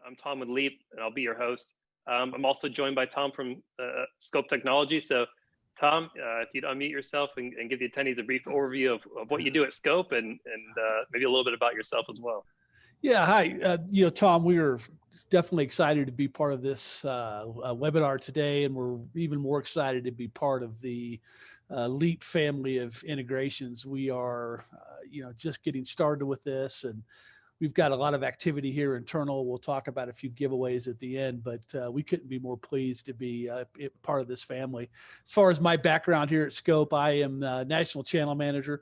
I'm Tom with Leap, and I'll be your host. I'm also joined by Tom from Scopelechnologies. So, Tom, if you'd unmute yourself and give the attendees a brief overview of what you do at Scope and maybe a little bit about yourself as well. Yeah, hi. Tom, we are definitely excited to be part of this webinar today, and we're even more excited to be part of the Leap family of integrations. We are, just getting started with this, and we've got a lot of activity here internal. We'll talk about a few giveaways at the end, but we couldn't be more pleased to be part of this family. As far as my background here at Scope, I am National Channel Manager.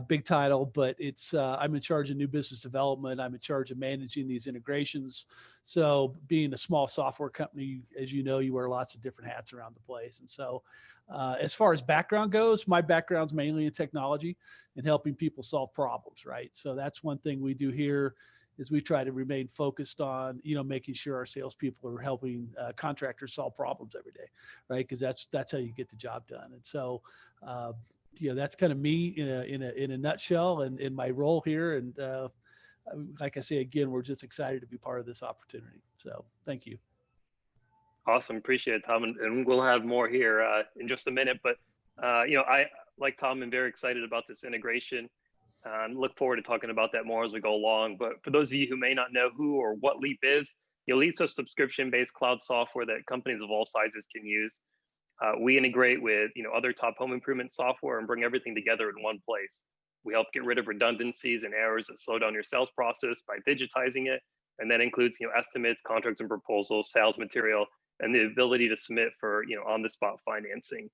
Big title, but it's I'm in charge of new business development. I'm in charge of managing these integrations. So being a small software company, as you know, you wear lots of different hats around the place. And so as far as background goes, my background's mainly in technology and helping people solve problems, right? So that's one thing we do here is we try to remain focused on, making sure our salespeople are helping contractors solve problems every day, right? Because that's how you get the job done. And so that's kind of me in a nutshell and in my role here. And like I say, again, we're just excited to be part of this opportunity. So thank you. Awesome. Appreciate it, Tom. And we'll have more here in just a minute. But, I, like Tom, am very excited about this integration. Look forward to talking about that more as we go along. But for those of you who may not know who or what Leap is, Leap's a subscription-based cloud software that companies of all sizes can use. We integrate with other top home improvement software and bring everything together in one place. We help get rid of redundancies and errors that slow down your sales process by digitizing it, and that includes estimates, contracts and proposals, sales material, and the ability to submit for on-the-spot financing.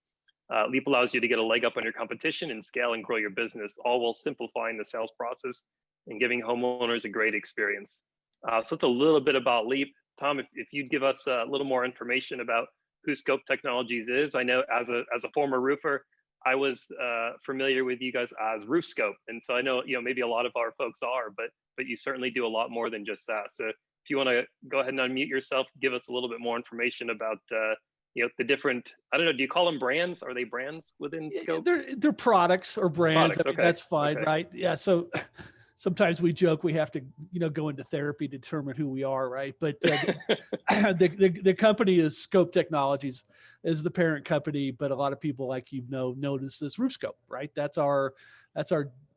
Leap allows you to get a leg up on your competition and scale and grow your business, all while simplifying the sales process and giving homeowners a great experience. So it's a little bit about Leap. Tom, if you'd give us a little more information about who Scopelechnologies is. I know as a former roofer, I was familiar with you guys as Roof Scope, and so I know maybe a lot of our folks are, but you certainly do a lot more than just that. So if you want to go ahead and unmute yourself, give us a little bit more information about the different. I don't know. Do you call them brands? Are they brands within Scope? They're products or brands. Products, I mean, that's fine, okay. Right? Yeah. So sometimes we joke we have to, go into therapy to determine who we are, right? But the company is Scopelechnologies, is the parent company, but a lot of people, like notice this Roof Scope, right? That's our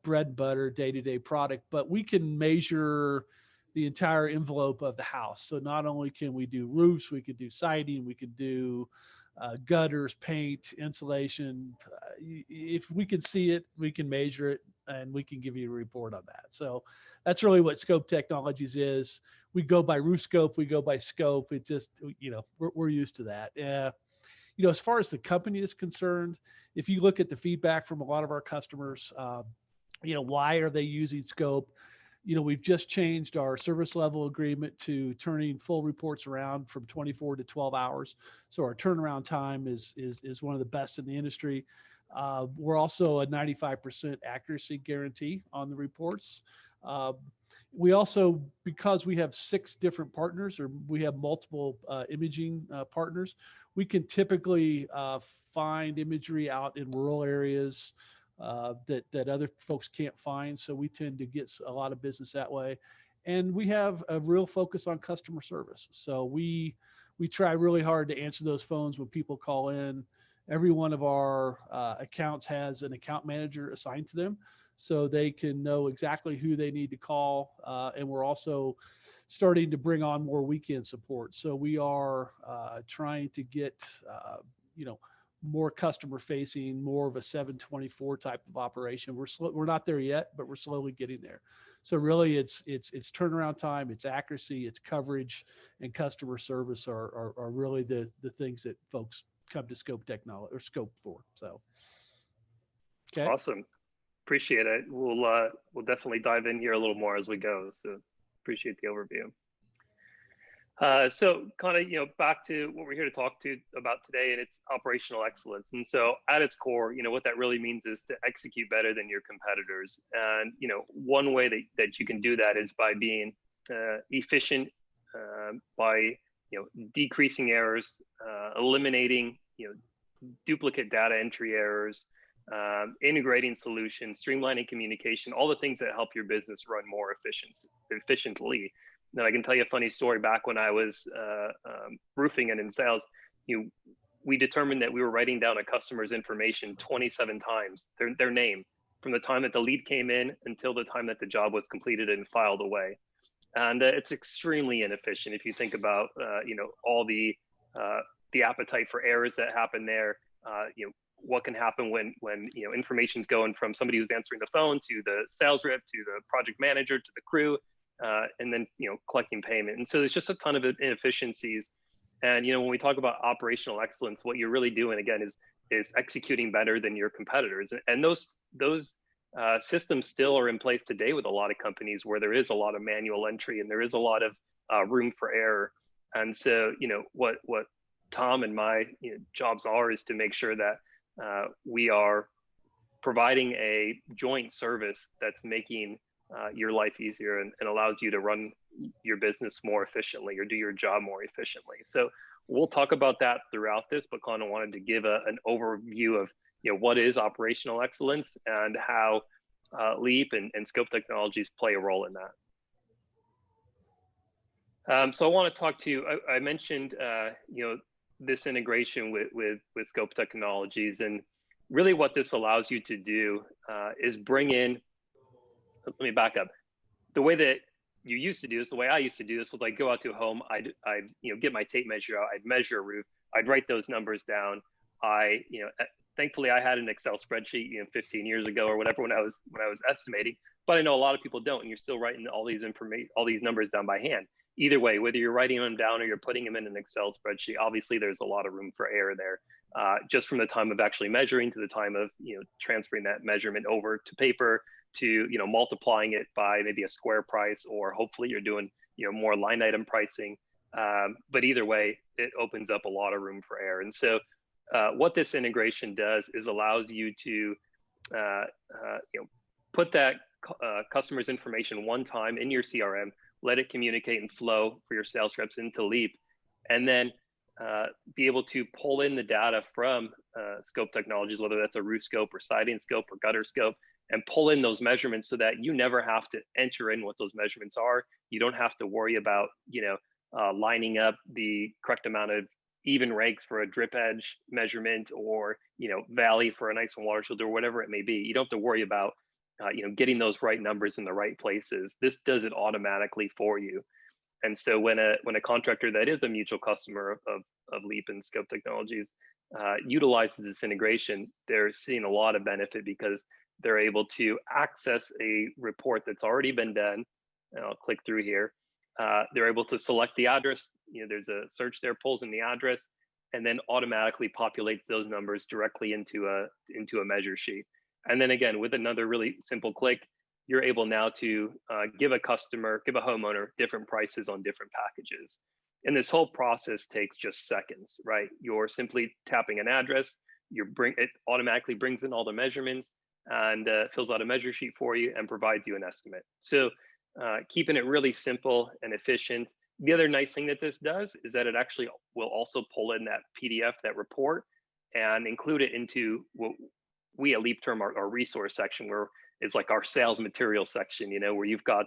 bread and butter day-to-day product, but we can measure the entire envelope of the house. So not only can we do roofs, we could do siding, we could do gutters, paint, insulation. If we can see it, we can measure it, and we can give you a report on that. So that's really what Scopelechnologies is. We go by Roof Scope, we go by Scope. It just, we're used to that. As far as the company is concerned, if you look at the feedback from a lot of our customers, why are they using Scope? We've just changed our service level agreement to turning full reports around from 24 to 12 hours. So our turnaround time is one of the best in the industry. We're also a 95% accuracy guarantee on the reports. We also, because we have 6 different partners, or we have multiple imaging partners, we can typically find imagery out in rural areas that other folks can't find. So we tend to get a lot of business that way. And we have a real focus on customer service. So we try really hard to answer those phones when people call in. Every one of our accounts has an account manager assigned to them, so they can know exactly who they need to call. And we're also starting to bring on more weekend support. So we are trying to get, more customer facing, more of a 7/24 type of operation. We're not there yet, but we're slowly getting there. So really it's turnaround time, it's accuracy, it's coverage, and customer service are really the things that folks come to Scopelechnologies or Scope for. So okay. Awesome. Appreciate it. We'll definitely dive in here a little more as we go. So appreciate the overview. So kind of, back to what we're here to talk about today, and it's operational excellence. And so at its core, what that really means is to execute better than your competitors. And, one way that you can do that is by being efficient, by, decreasing errors, eliminating, duplicate data entry errors, integrating solutions, streamlining communication, all the things that help your business run more efficiently. Now I can tell you a funny story. Back when I was roofing and in sales, we determined that we were writing down a customer's information 27 times, their name, from the time that the lead came in until the time that the job was completed and filed away. And it's extremely inefficient if you think about all the appetite for errors that happen there. What can happen when information's going from somebody who's answering the phone to the sales rep to the project manager to the crew, and then collecting payment. And so there's just a ton of inefficiencies. And when we talk about operational excellence, what you're really doing again is executing better than your competitors. And those systems still are in place today with a lot of companies where there is a lot of manual entry and there is a lot of room for error. And so what Tom and my jobs is to make sure that we are providing a joint service that's making your life easier and allows you to run your business more efficiently or do your job more efficiently. So we'll talk about that throughout this, but kind of wanted to give an overview of what is operational excellence and how Leap and Scopelechnologies play a role in that. So I want to talk to you. I mentioned this integration with Scopelechnologies, and really what this allows you to do is bring in. Let me back up. The way that you used to do this, the way I used to do this was like go out to a home, I'd get my tape measure out, I'd measure a roof, I'd write those numbers down. Thankfully I had an Excel spreadsheet 15 years ago or whatever when I was estimating, but I know a lot of people don't, and you're still writing all these numbers down by hand. Either way, whether you're writing them down or you're putting them in an Excel spreadsheet, obviously there's a lot of room for error there, just from the time of actually measuring to the time of transferring that measurement over to paper, to multiplying it by maybe a square price, or hopefully you're doing more line item pricing. But either way, it opens up a lot of room for error. And so what this integration does is allows you to put that customer's information one time in your CRM, let it communicate and flow for your sales reps into Leap, and then be able to pull in the data from Scopelechnologies, whether that's a roof scope or siding scope or gutter scope, and pull in those measurements so that you never have to enter in what those measurements are. You don't have to worry about, lining up the correct amount of even rakes for a drip edge measurement, or, valley for an ice and water shield, or whatever it may be. You don't have to worry about, getting those right numbers in the right places. This does it automatically for you. And so when a contractor that is a mutual customer of Leap and Scopelechnologies utilizes this integration, they're seeing a lot of benefit because they're able to access a report that's already been done. And I'll click through here. They're able to select the address. There's a search there, pulls in the address, and then automatically populates those numbers directly into a measure sheet. And then again, with another really simple click, you're able now to give a homeowner different prices on different packages. And this whole process takes just seconds, right? You're simply tapping an address, it automatically brings in all the measurements and fills out a measure sheet for you and provides you an estimate. So keeping it really simple and efficient. The other nice thing that this does is that it actually will also pull in that PDF, that report, and include it into what we at Leap term our resource section, where it's like our sales material section, where you've got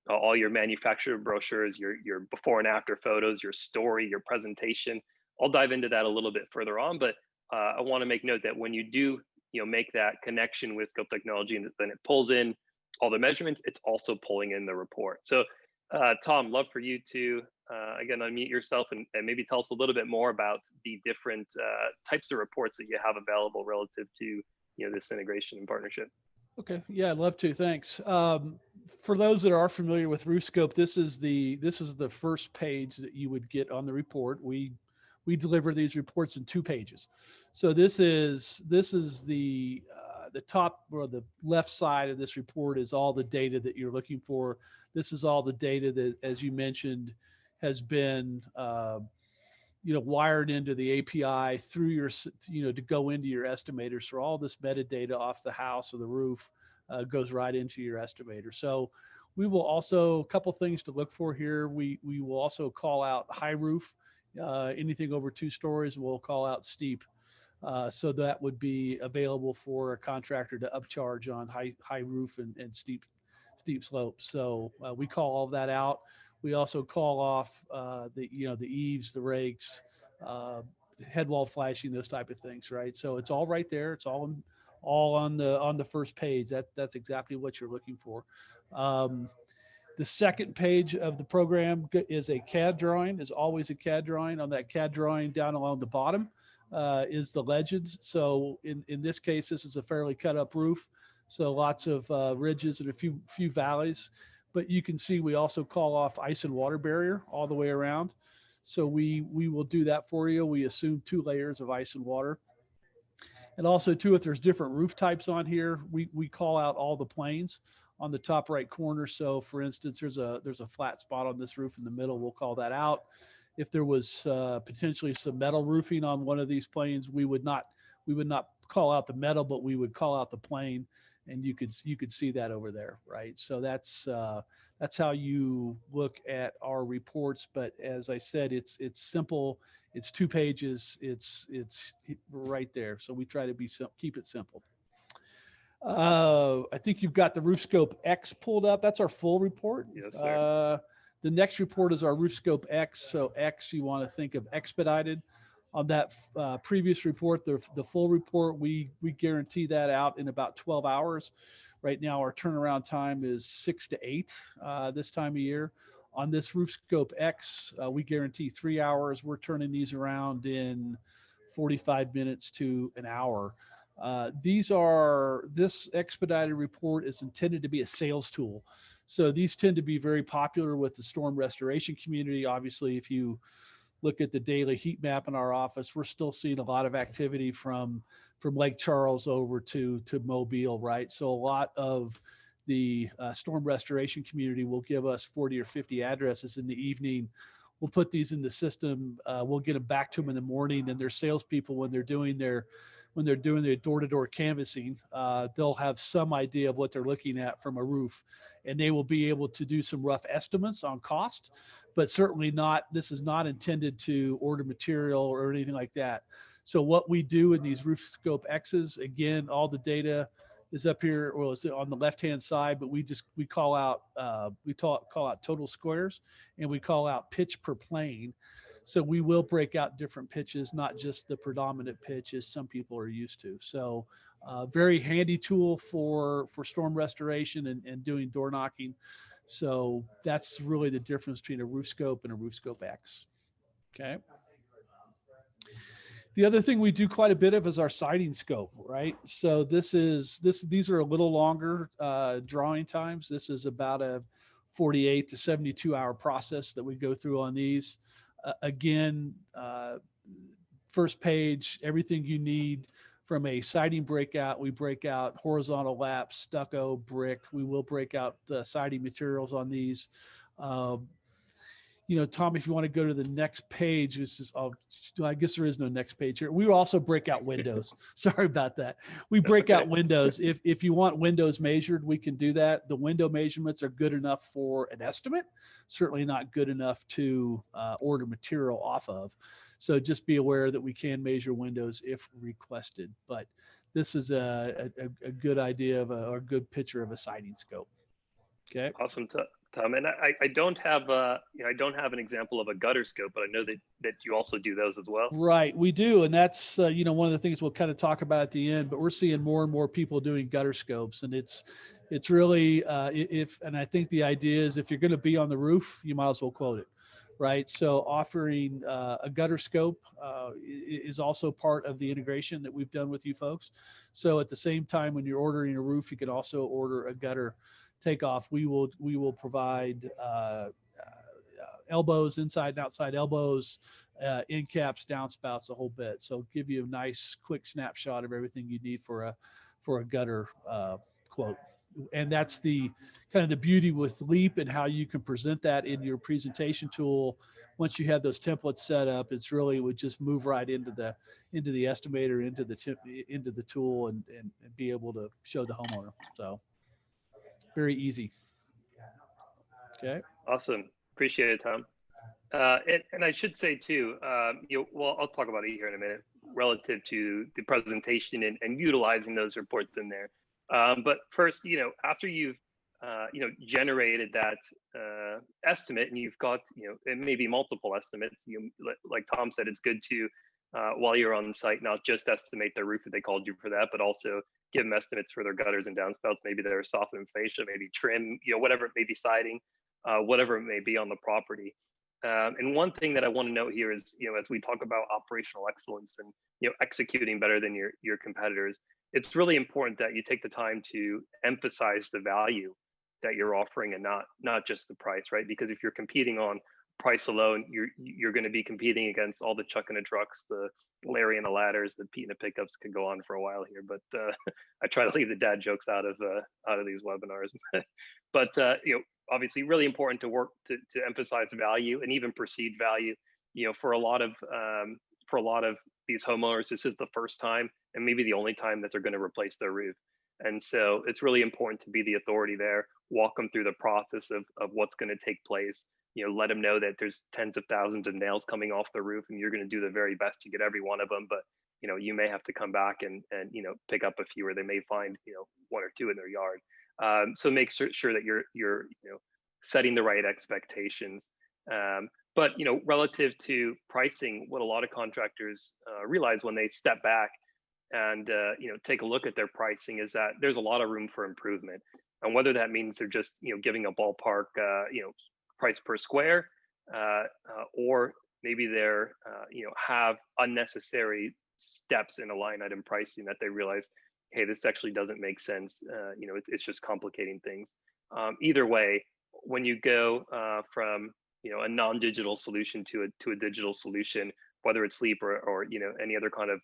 all your manufacturer brochures, your before and after photos, your story, your presentation. I'll dive into that a little bit further on, but I want to make note that when you do make that connection with Scopelechnology, and then it pulls in all the measurements, it's also pulling in the report. So Tom, love for you to again unmute yourself and maybe tell us a little bit more about the different types of reports that you have available relative to this integration and partnership. Okay, yeah, I'd love to. Thanks. For those that are familiar with RoofScope, this is the first page that you would get on the report. We deliver these reports in 2 pages. So this is the top or the left side of this report is all the data that you're looking for. This is all the data that, as you mentioned, has been wired into the API through your, to go into your estimator. So all this metadata off the house or the roof goes right into your estimator. So we will also, a couple things to look for here. We will also call out high roof. Anything over 2 stories, we'll call out steep. So that would be available for a contractor to upcharge on high roof and steep slopes. So we call all that out. We also call off the the eaves, the rakes, uh, head wall flashing, those type of things, right? So it's all right there. It's all on the first page. That's exactly what you're looking for. Um, the second page of the program is a CAD drawing. Is always a CAD drawing. On that CAD drawing, down along the bottom, is the legends. So in this case, this is a fairly cut up roof. So lots of ridges and a few valleys. But you can see we also call off ice and water barrier all the way around. So we will do that for you. We assume 2 layers of ice and water. And also too, if there's different roof types on here, we call out all the planes on the top right corner. So for instance, there's a flat spot on this roof in the middle. We'll call that out. If there was potentially some metal roofing on one of these planes, we would not call out the metal, but we would call out the plane, and you could see that over there, right? So that's how you look at our reports. But as I said, it's simple. It's 2 pages. It's right there. So we try to keep it simple. I think you've got the Roof Scope X pulled up. That's our full report. Yes, sir. The next report is our Roof Scope X. So X, you want to think of expedited. On that previous report, the full report, we guarantee that out in about 12 hours. Right now, our turnaround time is 6 to 8 this time of year. On this Roof Scope X, we guarantee 3 hours. We're turning these around in 45 minutes to an hour. This expedited report is intended to be a sales tool. So these tend to be very popular with the storm restoration community. Obviously, if you look at the daily heat map in our office, we're still seeing a lot of activity from Lake Charles over to Mobile, right? So a lot of the storm restoration community will give us 40 or 50 addresses in the evening. We'll put these in the system. We'll get them back to them in the morning, and their salespeople, when they're doing their door-to-door canvassing, they'll have some idea of what they're looking at from a roof, and they will be able to do some rough estimates on cost, but certainly not. This is not intended to order material or anything like that. So what we do in these Roof Scope X's, again, all the data is up here, well, it's on the left-hand side, but we call out total squares, and we call out pitch per plane. So we will break out different pitches, not just the predominant pitch as some people are used to. So very handy tool for storm restoration and doing door knocking. So that's really the difference between a Roof Scope and a Roof Scope X. Okay. The other thing we do quite a bit of is our siding scope, right? So these are a little longer drawing times. This is about a 48 to 72 hour process that we go through on these. Again, first page, everything you need from a siding breakout. We break out horizontal lap, stucco, brick. We will break out siding materials on these. Tom, if you want to go to the next page, I guess there is no next page here. We will also break out windows. Sorry about that. We break out windows. If you want windows measured, we can do that. The window measurements are good enough for an estimate, certainly not good enough to order material off of. So just be aware that we can measure windows if requested. But this is a good idea or a good picture of a siding scope. Okay. Awesome, Tom. And I don't have I don't have an example of a gutter scope, but I know that you also do those as well. Right, we do, and that's one of the things we'll kind of talk about at the end. But we're seeing more and more people doing gutter scopes, and it's really and I think the idea is if you're going to be on the roof, you might as well quote it, right? So offering a gutter scope is also part of the integration that we've done with you folks. So at the same time, when you're ordering a roof, you can also order a gutter takeoff. We will provide elbows, inside and outside elbows, end caps, downspouts, a whole bit. So give you a nice quick snapshot of everything you need for a gutter quote. And that's the kind of the beauty with Leap and how you can present that in your presentation tool. Once you have those templates set up, it's really would just move right into the estimator, into the tool, and be able to show the homeowner. So very easy. Okay. Awesome. Appreciate it, Tom. And I should say too, well, I'll talk about it here in a minute relative to the presentation and utilizing those reports in there. But first, after you've generated that estimate, and you've got, it may be multiple estimates. Like Tom said, it's good to, while you're on site, not just estimate their roof if they called you for that, but also give them estimates for their gutters and downspouts, maybe their soffit and fascia, maybe trim, whatever it may be, siding, whatever it may be on the property. And one thing that I want to note here is, as we talk about operational excellence and, executing better than your competitors, it's really important that you take the time to emphasize the value that you're offering and not just the price, right? Because if you're competing on price alone, you're going to be competing against all the chuck and the trucks, the Larry and the ladders, the Pete and the pickups. Could go on for a while here, but I try to leave the dad jokes out of these webinars. But obviously, really important to work to emphasize value and even perceived value. For a lot of these homeowners, this is the first time and maybe the only time that they're going to replace their roof. And so it's really important to be the authority there, walk them through the process of what's going to take place, let them know that there's tens of thousands of nails coming off the roof and you're going to do the very best to get every one of them. But, you may have to come back and pick up a few, or they may find, one or two in their yard. So make sure that you're setting the right expectations. But, relative to pricing, what a lot of contractors realize when they step back and take a look at their pricing is that there's a lot of room for improvement. And whether that means they're just giving a ballpark price per square, or maybe they're have unnecessary steps in a line item pricing that they realize, hey, this actually doesn't make sense. It's just complicating things. Either way, when you go from a non-digital solution to a digital solution, whether it's Sleep or any other kind of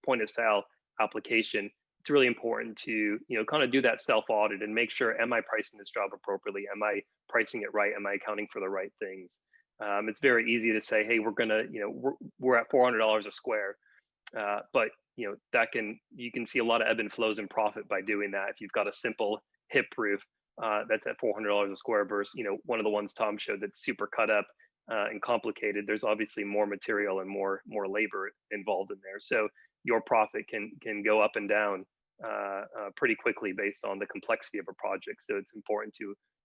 point of sale application, it's really important to kind of do that self audit and make sure, am I pricing this job appropriately? Am I pricing it right? Am I accounting for the right things? It's very easy to say, hey, we're gonna we're at $400 a square, but you can see a lot of ebb and flows in profit by doing that. If you've got a simple hip roof that's at $400 a square versus one of the ones Tom showed that's super cut up and complicated, there's obviously more material and more labor involved in there. So your profit can go up and down pretty quickly based on the complexity of a project. So it's important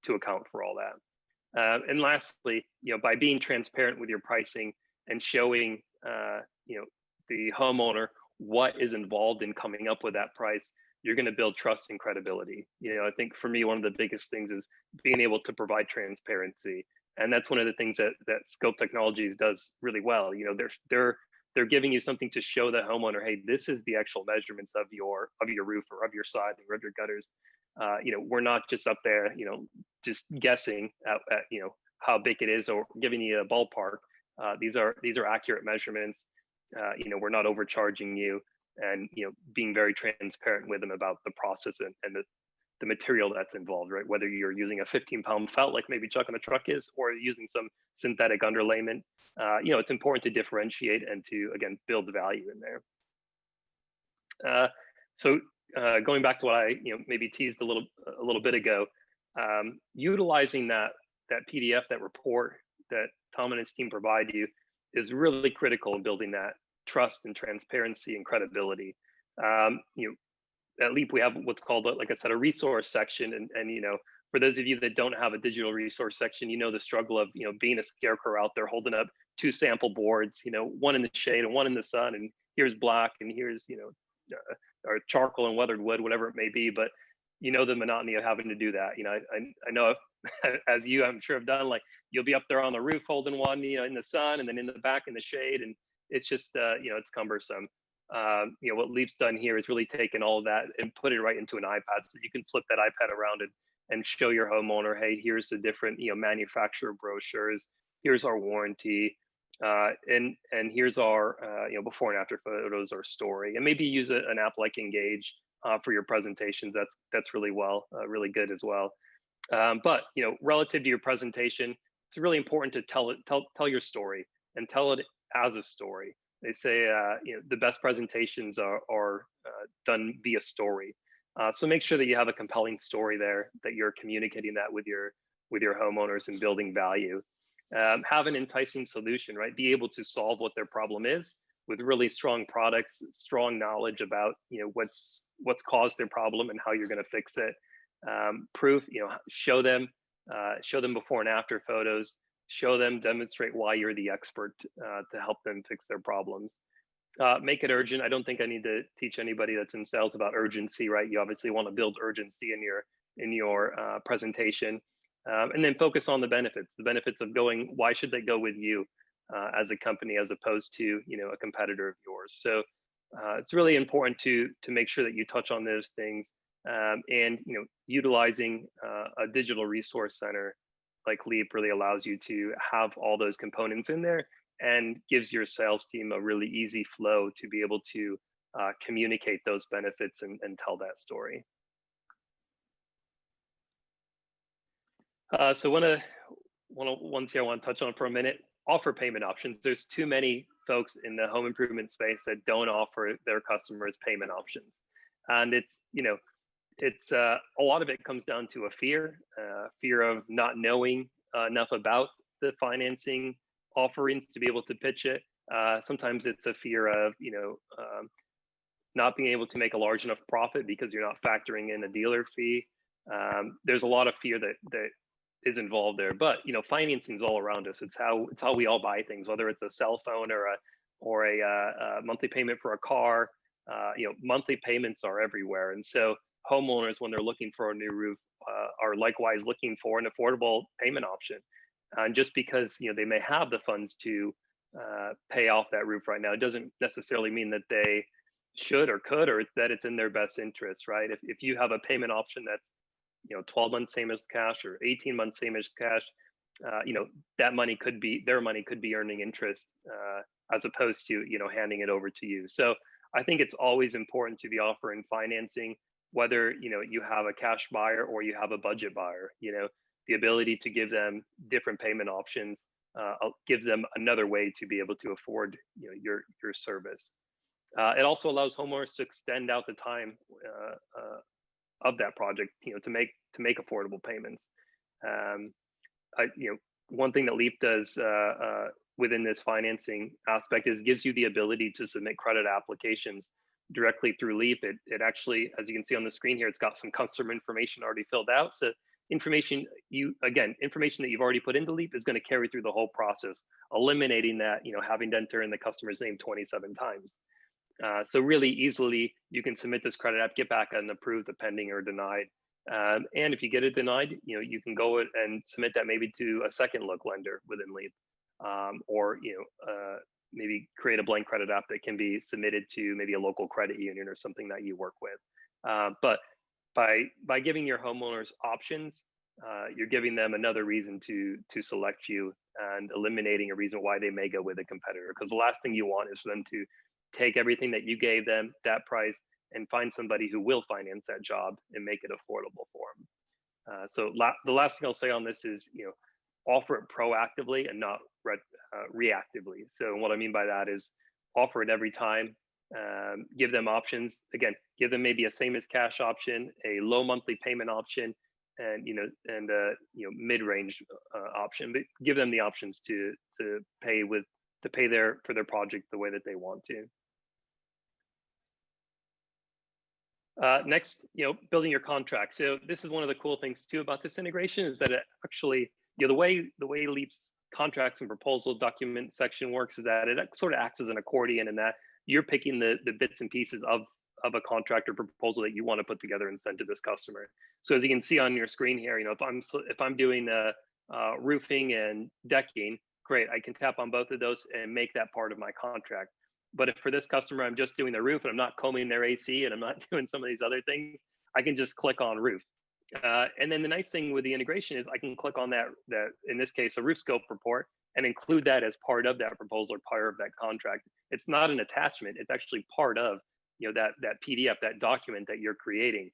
to account for all that. And lastly, by being transparent with your pricing and showing the homeowner what is involved in coming up with that price, you're going to build trust and credibility. I think for me, one of the biggest things is being able to provide transparency. And that's one of the things that Scopelechnologies does really well. They're giving you something to show the homeowner, hey, this is the actual measurements of your roof or of your siding or of your gutters. We're not just up there, just guessing at how big it is or giving you a ballpark. These are accurate measurements. We're not overcharging you, and being very transparent with them about the process and the material that's involved, right? Whether you're using a 15-pound felt like maybe Chuck on a truck is, or using some synthetic underlayment, it's important to differentiate and to, again, build the value in there. So going back to what I maybe teased a little bit ago, utilizing that PDF, that report that Tom and his team provide you, is really critical in building that trust and transparency and credibility. At Leap, we have what's called, like I said, a resource section. And for those of you that don't have a digital resource section, the struggle of, being a scarecrow out there holding up two sample boards, one in the shade and one in the sun, and here's black and here's, or charcoal and weathered wood, whatever it may be. But the monotony of having to do that. I know as you, I'm sure, have done, like, you'll be up there on the roof holding one, in the sun, and then in the back in the shade, and it's just, it's cumbersome. What Leap's done here is really taken all of that and put it right into an iPad, so you can flip that iPad around and show your homeowner, hey, here's the different, manufacturer brochures, here's our warranty, and here's our, before and after photos or story, and maybe use an app like Engage for your presentations. That's really good as well. But relative to your presentation, it's really important to tell your story and tell it as a story. They say the best presentations are done via story. So make sure that you have a compelling story there, that you're communicating that with your homeowners and building value. Have an enticing solution, right? Be able to solve what their problem is with really strong products, strong knowledge about what's caused their problem and how you're going to fix it. proof, show them before and after photos, show them, demonstrate why you're the expert to help them fix their problems. Make it urgent. I don't think I need to teach anybody that's in sales about urgency, right? You obviously want to build urgency in your presentation, and then focus on the benefits of going. Why should they go with you as a company as opposed to a competitor of yours? So it's really important to make sure that you touch on those things, and utilizing a digital resource center like Leap really allows you to have all those components in there and gives your sales team a really easy flow to be able to communicate those benefits and tell that story. So ones here I want to touch on for a minute. Offer payment options. There's too many folks in the home improvement space that don't offer their customers payment options, and it's a lot of it comes down to a fear of not knowing enough about the financing offerings to be able to pitch it. Sometimes it's a fear of not being able to make a large enough profit because you're not factoring in a dealer fee. There's a lot of fear that is involved there, but financing is all around us. It's how we all buy things, whether it's a cell phone or a monthly payment for a car. Monthly payments are everywhere, and so homeowners, when they're looking for a new roof, are likewise looking for an affordable payment option. And just because they may have the funds to pay off that roof right now, it doesn't necessarily mean that they should or could, or that it's in their best interest, right? If you have a payment option that's 12 months same as cash or 18 months same as cash, that money could be their money could be earning interest as opposed to handing it over to you. So I think it's always important to be offering financing, whether you have a cash buyer or you have a budget buyer. The ability to give them different payment options gives them another way to be able to afford your service. It also allows homeowners to extend out the time of that project, to make affordable payments. One thing that Leap does within this financing aspect is gives you the ability to submit credit applications directly through Leap. It actually, as you can see on the screen here, it's got some customer information already filled out. So information that you've already put into Leap is going to carry through the whole process, eliminating that having to enter in the customer's name 27 times. So really easily you can submit this credit app, get back an approved, a pending, or denied. And if you get it denied, you can go and submit that maybe to a second look lender within Leap, or maybe create a blank credit app that can be submitted to maybe a local credit union or something that you work with. But by giving your homeowners options, you're giving them another reason to select you and eliminating a reason why they may go with a competitor. Because the last thing you want is for them to take everything that you gave them, that price, and find somebody who will finance that job and make it affordable for them. So the last thing I'll say on this is, offer it proactively and not reactively. So what I mean by that is offer it every time. Give them options. Again, give them maybe a same as cash option, a low monthly payment option, and mid-range option. But give them the options to pay for their project the way that they want to. Next, building your contract. So this is one of the cool things too about this integration is that it actually, the way Leap's contracts and proposal document section works is that it sort of acts as an accordion, in that you're picking the bits and pieces of a contractor proposal that you want to put together and send to this customer. So as you can see on your screen here, if I'm doing roofing and decking, great, I can tap on both of those and make that part of my contract. But if for this customer, I'm just doing the roof and I'm not combing their AC and I'm not doing some of these other things, I can just click on roof. And then the nice thing with the integration is I can click on that in this case, a roof scope report, and include that as part of that proposal or part of that contract. It's not an attachment. It's actually part of that PDF, that document that you're creating.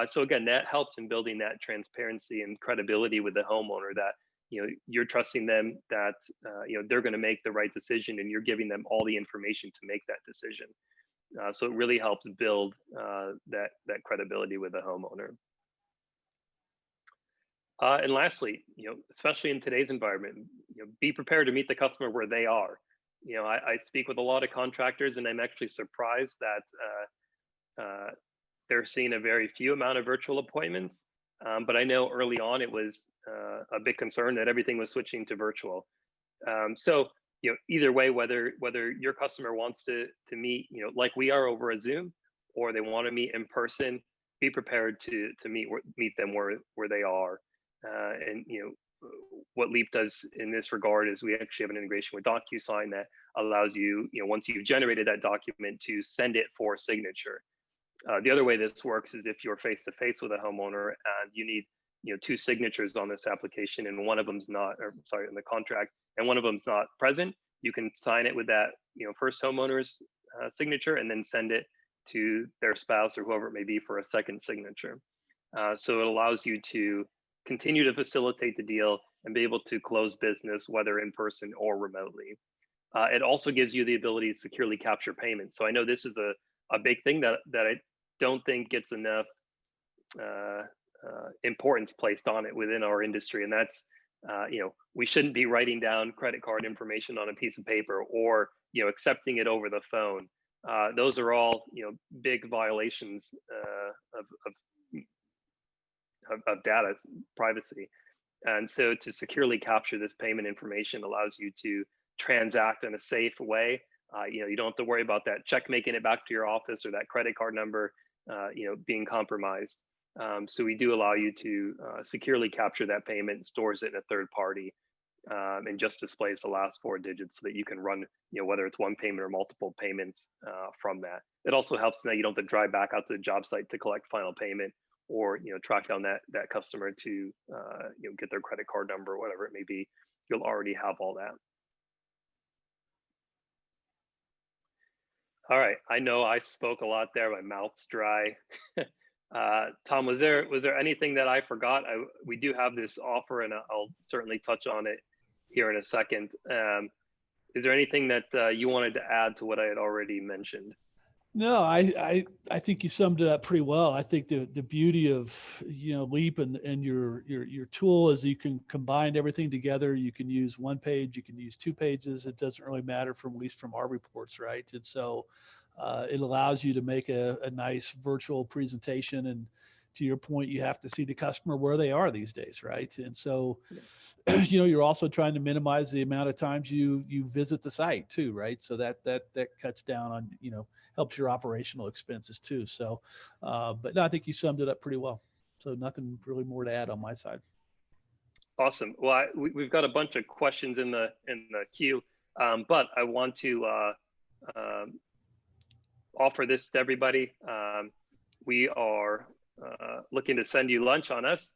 So again, that helps in building that transparency and credibility with the homeowner, that you're trusting them that they're going to make the right decision, and you're giving them all the information to make that decision. So it really helps build that credibility with the homeowner. And lastly, especially in today's environment, be prepared to meet the customer where they are. I speak with a lot of contractors, and I'm actually surprised that they're seeing a very few amount of virtual appointments. But I know early on it was a big concern that everything was switching to virtual. So either way, whether your customer wants to meet like we are over a Zoom, or they want to meet in person, be prepared to meet them where they are. And what Leap does in this regard is we actually have an integration with DocuSign that allows you, once you've generated that document, to send it for signature. The other way this works is if you're face to face with a homeowner and you need two signatures on this application, and one of them's not, or sorry, in the contract, and one of them's not present, you can sign it with that first homeowner's signature and then send it to their spouse or whoever it may be for a second signature. So it allows you to continue to facilitate the deal and be able to close business whether in person or remotely. It also gives you the ability to securely capture payments. So I know this is a big thing that I don't think gets enough importance placed on it within our industry, and that's we shouldn't be writing down credit card information on a piece of paper or accepting it over the phone. Those are all big violations of data privacy. And so to securely capture this payment information allows you to transact in a safe way. You don't have to worry about that check making it back to your office or that credit card number being compromised. So we do allow you to securely capture that payment, stores it in a third party, and just displays the last four digits so that you can run, whether it's one payment or multiple payments from that. It also helps now you don't have to drive back out to the job site to collect final payment, or track down that customer to get their credit card number or whatever it may be. You'll already have all that. All right, I know I spoke a lot there. My mouth's dry. Tom, was there anything that I forgot? We do have this offer, and I'll certainly touch on it here in a second. Is there anything that you wanted to add to what I had already mentioned? No, I think you summed it up pretty well. I think the beauty of Leap and your tool is you can combine everything together. You can use one page, you can use 2 pages. It doesn't really matter at least from our reports, right? And so it allows you to make a nice virtual presentation. And to your point, you have to see the customer where they are these days, right? And so you're also trying to minimize the amount of times you visit the site too, right? So that cuts down on helps your operational expenses too. So, but no, I think you summed it up pretty well. So nothing really more to add on my side. Awesome. Well, we've got a bunch of questions in the queue, but I want to offer this to everybody. We are looking to send you lunch on us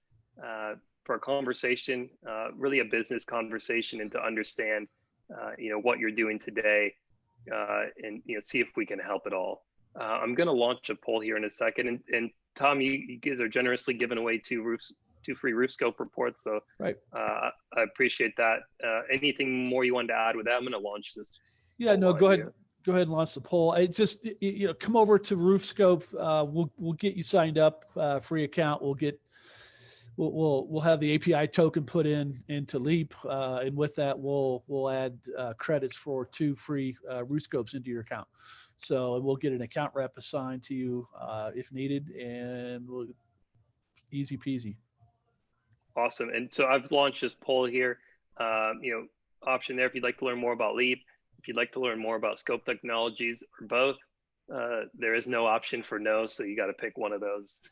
for a conversation, really a business conversation, and to understand, what you're doing today, and see if we can help at all. I'm going to launch a poll here in a second, and Tom, you guys are generously giving away 2 free roof scope reports, so right. I appreciate that. Anything more you wanted to add with that? I'm going to launch this. Yeah, no, go ahead. Go ahead and launch the poll. It's just come over to RoofScope. We'll get you signed up, free account. We'll have the API token put into Leap, and with that we'll add credits for 2 free roof scopes into your account. So we'll get an account rep assigned to you if needed, and easy peasy. Awesome. And so I've launched this poll here. Option there if you'd like to learn more about Leap. If you'd like to learn more about Scopelechnologies or both, there is no option for no, so you got to pick one of those.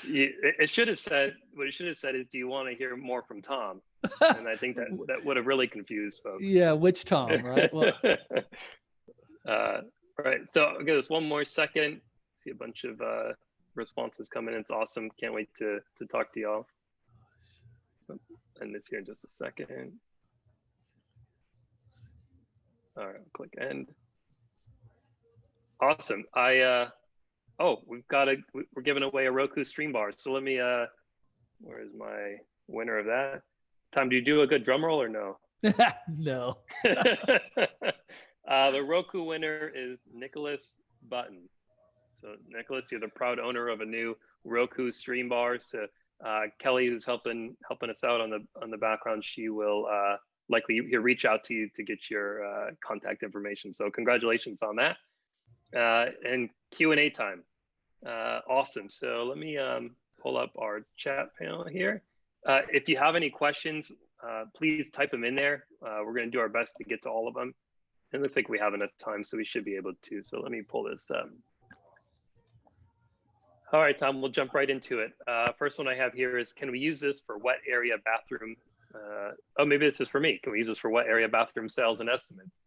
It should have said, what it should have said is, do you want to hear more from Tom? And I think that would have really confused folks. Yeah, which Tom, right? Well. Right. So I'll give this one more second. See a bunch of responses coming in. It's awesome. Can't wait to talk to y'all. End this here in just a second. All right, I'll click end. Awesome. We're giving away a Roku stream bar. So let me, where's my winner of that? Tom, do you do a good drum roll or no? No. The Roku winner is Nicholas Button. So Nicholas, you're the proud owner of a new Roku stream bar. So Kelly, who's helping us out on the background, she will likely reach out to you to get your contact information. So congratulations on that. And Q&A time. Awesome. So let me pull up our chat panel here. If you have any questions, please type them in there. We're going to do our best to get to all of them. It looks like we have enough time, so we should be able to. So let me pull this up. All right, Tom, we'll jump right into it. First one I have here is, can we use this for wet area bathroom? Oh, maybe this is for me. Can we use this for wet area bathroom sales and estimates?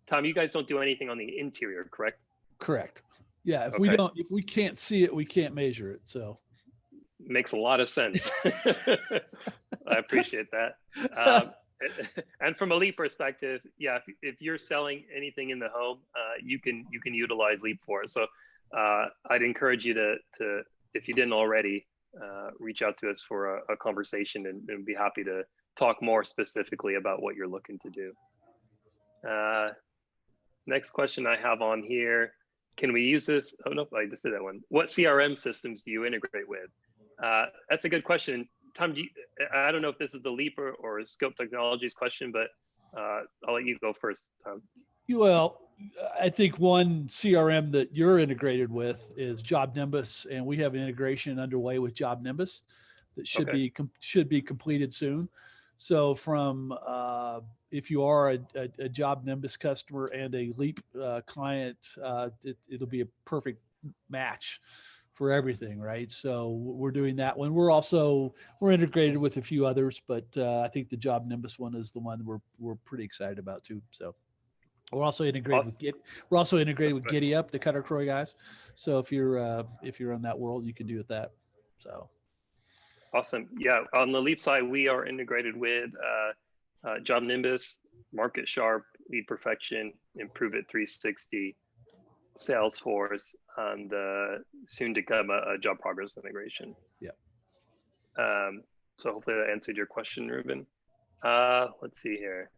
Tom, you guys don't do anything on the interior, correct? Correct. Yeah. If Okay. if we can't see it, we can't measure it. So makes a lot of sense. I appreciate that. And from a Leap perspective, yeah, if you're selling anything in the home, you can utilize Leap for it. So I'd encourage you to if you didn't already, reach out to us for a conversation, and be happy to talk more specifically about what you're looking to do. Next question I have on here, can we use this? Oh, no, I just did that one. What CRM systems do you integrate with? That's a good question. Tom, I don't know if this is the Leap or Scopelechnologies question, but I'll let you go first, Tom. Well, I think one CRM that you're integrated with is Job Nimbus, and we have an integration underway with Job Nimbus that should be completed soon. So from if you are a Job Nimbus customer and a Leap client, it'll be a perfect match for everything, right? So we're doing that one. We're integrated with a few others, but I think the Job Nimbus one is the one we're pretty excited about too. So we're also integrated with Giddy Up, the Cutter Croy guys. So if you're in that world, you can do with that. So awesome. Yeah, on the Leap side, we are integrated with Job Nimbus, Market Sharp, Lead Perfection, Improve It 360, Salesforce, and soon to come a Job Progress integration. Yeah. So hopefully that answered your question, Ruben. Let's see here.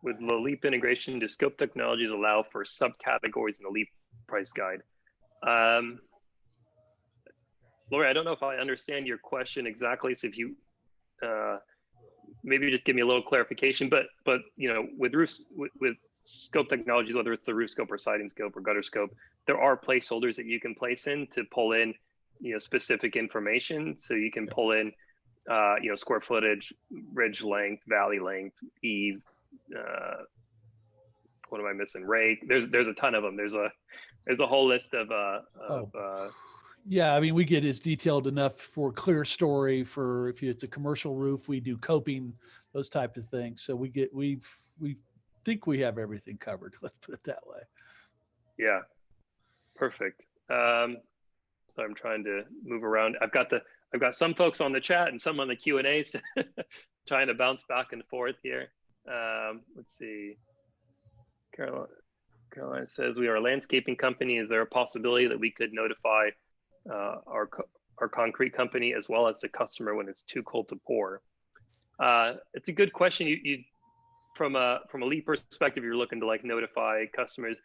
With the Leap integration, do Scopelechnologies allow for subcategories in the Leap price guide? Lori, I don't know if I understand your question exactly. So if you maybe just give me a little clarification, but you know, with Scopelechnologies, whether it's the roof scope or siding scope or gutter scope, there are placeholders that you can place in to pull in, you know, specific information. So you can pull in, you know, square footage, ridge length, valley length, eave. What am I missing? Rake. There's a ton of them. There's a whole list of yeah, I mean, we get as detailed enough for clear story. For if it's a commercial roof, we do coping, those type of things. So we think we have everything covered. Let's put it that way. Yeah, perfect. So I'm trying to move around. I've got some folks on the chat and some on the Q&A, so trying to bounce back and forth here. Let's see. Caroline says, we are a landscaping company. Is there a possibility that we could notify our concrete company as well as the customer when it's too cold to pour? It's a good question. You from a Leap perspective, you're looking to like notify customers.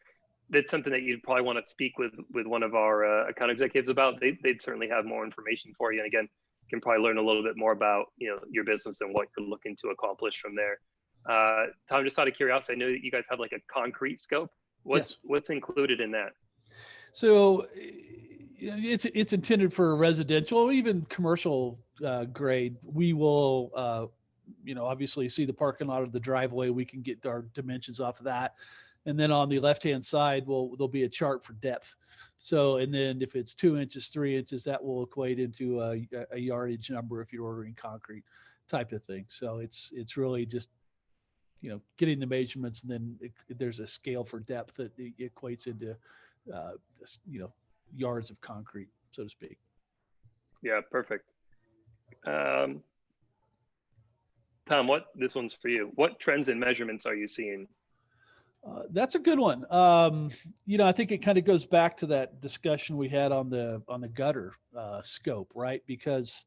That's something that you'd probably want to speak with one of our account executives about. They'd certainly have more information for you. And again, you can probably learn a little bit more about, you know, your business and what you're looking to accomplish from there. Tom, just out of curiosity, I know that you guys have like a concrete scope. What's included in that? So it's intended for residential, even commercial grade. We will, you know, obviously see the parking lot of the driveway. We can get our dimensions off of that. And then on the left-hand side, there'll be a chart for depth. So, and then if it's 2 inches, 3 inches, that will equate into a yardage number if you're ordering concrete type of thing. So it's really just, you know, getting the measurements, and then there's a scale for depth that equates into, you know, yards of concrete, so to speak. Yeah, perfect. Tom, this one's for you. What trends and measurements are you seeing? That's a good one. You know, I think it kind of goes back to that discussion we had on the gutter scope, right? Because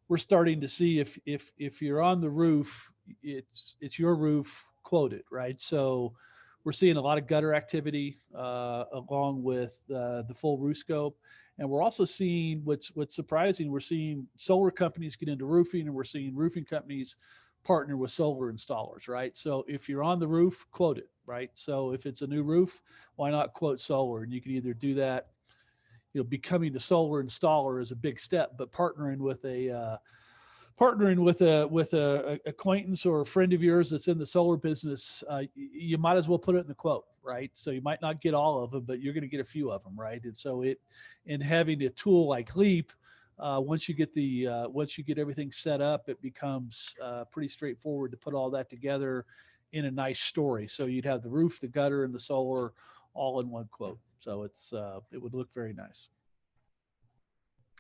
we're starting to see if you're on the roof, it's your roof quoted, right? So we're seeing a lot of gutter activity along with the full roof scope. And we're also seeing what's surprising. We're seeing solar companies get into roofing, and we're seeing roofing companies partner with solar installers, right? So if you're on the roof, quote it, right? So if it's a new roof, why not quote solar? And you can either do that, becoming a solar installer is a big step, but partnering with a acquaintance or a friend of yours that's in the solar business, you might as well put it in the quote, right? So you might not get all of them, but you're going to get a few of them, right? And so in having a tool like Leap, once you get everything set up, it becomes pretty straightforward to put all that together in a nice story. So you'd have the roof, the gutter, and the solar all in one quote. So it would look very nice.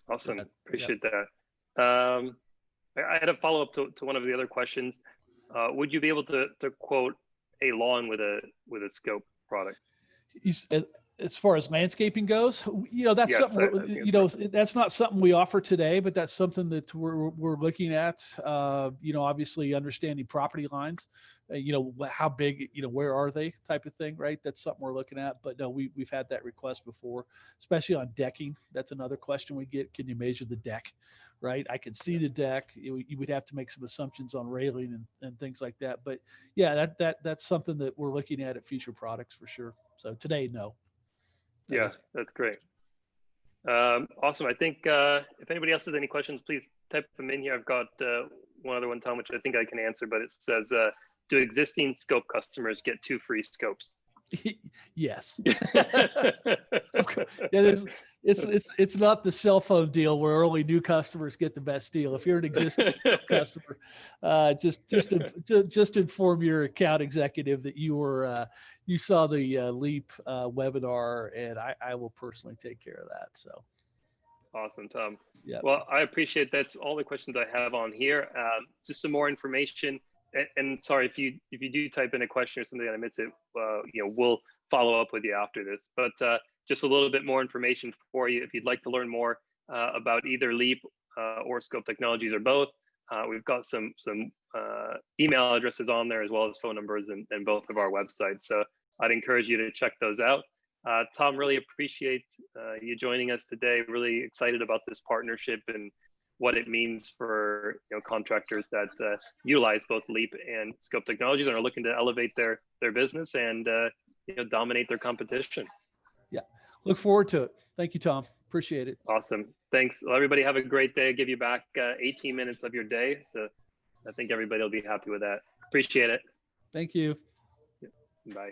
Awesome. Appreciate that. I had a follow up to one of the other questions. Would you be able to quote a lawn with a Scope product? As far as landscaping goes, that's Yes, something, that's not something we offer today, but that's something that we're looking at. Obviously understanding property lines, how big, where are they type of thing, right? That's something we're looking at. But no, we've had that request before, especially on decking. That's another question we get. Can you measure the deck? Right. I can see the deck. You would have to make some assumptions on railing and things like that. But yeah, that's something that we're looking at future products for sure. So today, no. That's great. Awesome. I think if anybody else has any questions, please type them in here. I've got one other one, Tom, which I think I can answer, but it says, do existing Scope customers get 2 free Scopes? Yes. It's not the cell phone deal where only new customers get the best deal. If you're an existing customer, just inform your account executive that you saw the Leap webinar, and I will personally take care of that. So awesome, Tom. Yeah. Well, I appreciate that's all the questions I have on here. Just some more information. And sorry if you do type in a question or something and I miss it, we'll follow up with you after this. But just a little bit more information for you if you'd like to learn more about either Leap or Scopelechnologies or both. We've got some email addresses on there as well as phone numbers and both of our websites. So I'd encourage you to check those out. Tom, really appreciate you joining us today. Really excited about this partnership and what it means for contractors that utilize both Leap and Scopelechnologies and are looking to elevate their business and dominate their competition. Yeah, look forward to it. Thank you, Tom. Appreciate it. Awesome. Thanks. Well, everybody have a great day. I'll give you back 18 minutes of your day. So I think everybody will be happy with that. Appreciate it. Thank you. Bye.